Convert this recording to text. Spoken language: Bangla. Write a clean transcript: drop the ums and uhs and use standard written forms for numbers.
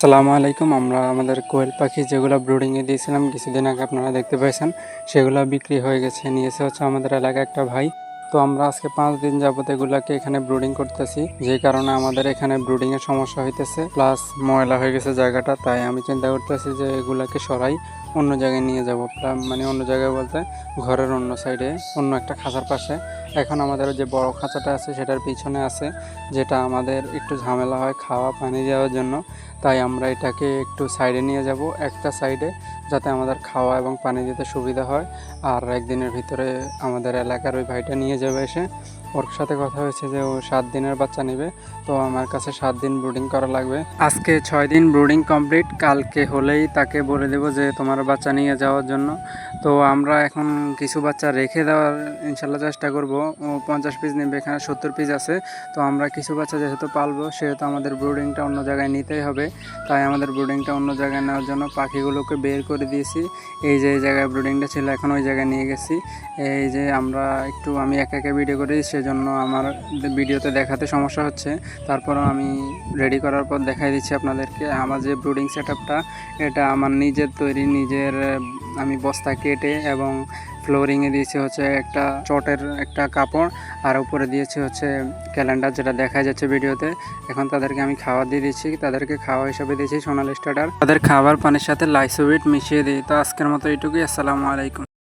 আসসালামু আলাইকুম। আমরা আমাদের কোয়েল পাখি যেগুলো ব্রুডিংয়ে দিয়েছিলাম কিছুদিন আগে আপনারা দেখতে পেয়েছেন, সেগুলো বিক্রি হয়ে গেছে। নিয়েছে হচ্ছে আমাদের এলাকায় একটা ভাই। তো আমরা আজকে 5 দিন যাবত এগুলাকে এখানে ব্রুডিং করতেছি, যে কারণে আমাদের এখানে ব্রুডিংয়ের সমস্যা হইতেছে, প্লাস ময়লা হয়ে গেছে জায়গাটা। তাই আমি চিন্তা করতেছি যে এগুলাকে সরাই অন্য জায়গায় নিয়ে যাব, মানে অন্য জায়গায় বলতে ঘরের অন্য সাইডে, অন্য একটা খাঁচার পাশে। এখন আমাদের যে বড় খাঁচাটা আছে সেটার পিছনে আছে, যেটা আমাদের একটু ঝামেলা হয় খাওয়া পানি দেওয়ার জন্য। তাই আমরা এটাকে একটু সাইডে নিয়ে যাব, একটা সাইডে, যাতে আমাদের খাওয়া এবং পানি দিতে সুবিধা হয়। আর একদিনের ভিতরে আমাদের এলাকার ওই ভাইটা নিয়ে যাবে এসে। ওর সাথে কথা হয়েছে যে ও 7 দিনের বাচ্চা নেবে। তো আমার কাছে 7 দিন ব্রুডিং করা লাগবে। আজকে 6 দিন ব্রুডিং কমপ্লিট, কালকে হলেই তাকে বলে দেবো যে তোমার বাচ্চা নিয়ে যাওয়ার জন্য। তো আমরা এখন কিছু বাচ্চা রেখে দেওয়ার ইনশাল্লাহ চেষ্টা করব। ও 50 পিস নেবে, এখানে 70 পিস আছে। তো আমরা কিছু বাচ্চা যেহেতু পালবো, সেহেতু আমাদের ব্রুডিংটা অন্য জায়গায় নিতেই হবে। তাই আমাদের ব্রুডিংটা অন্য জায়গায় নেওয়ার জন্য পাখিগুলোকে বের করে দিয়েছি। এই যে এই জায়গায় ব্রুডিংটা ছিল, এখন ওই জায়গায় নিয়ে গেছি। এই যে আমি একা একা ভিডিও করি, সেজন্য আমার ভিডিওতে দেখাতে সমস্যা হচ্ছে। তারপরও আমি রেডি করার পর দেখাই দিচ্ছি আপনাদেরকে। আমার যে ব্রুডিং সেট আপটা, এটা আমার নিজের তৈরি, আমি বস্তা কেটে এবং ফ্লোরিংয়ে দিয়েছি হচ্ছে একটা চটের একটা কাপড়, আর উপরে দিয়েছি হচ্ছে ক্যালেন্ডার, যেটা দেখা যাচ্ছে ভিডিওতে। এখন তাদেরকে আমি খাবার দিয়ে দিচ্ছি, তাদেরকে খাওয়া হিসাবে দিয়েছি সোনালি স্টার্টার। তাদের খাবার পানির সাথে লাইসোভিট মিশিয়ে দিই। তো আজকের মতো এইটুকুই। আসসালামু আলাইকুম।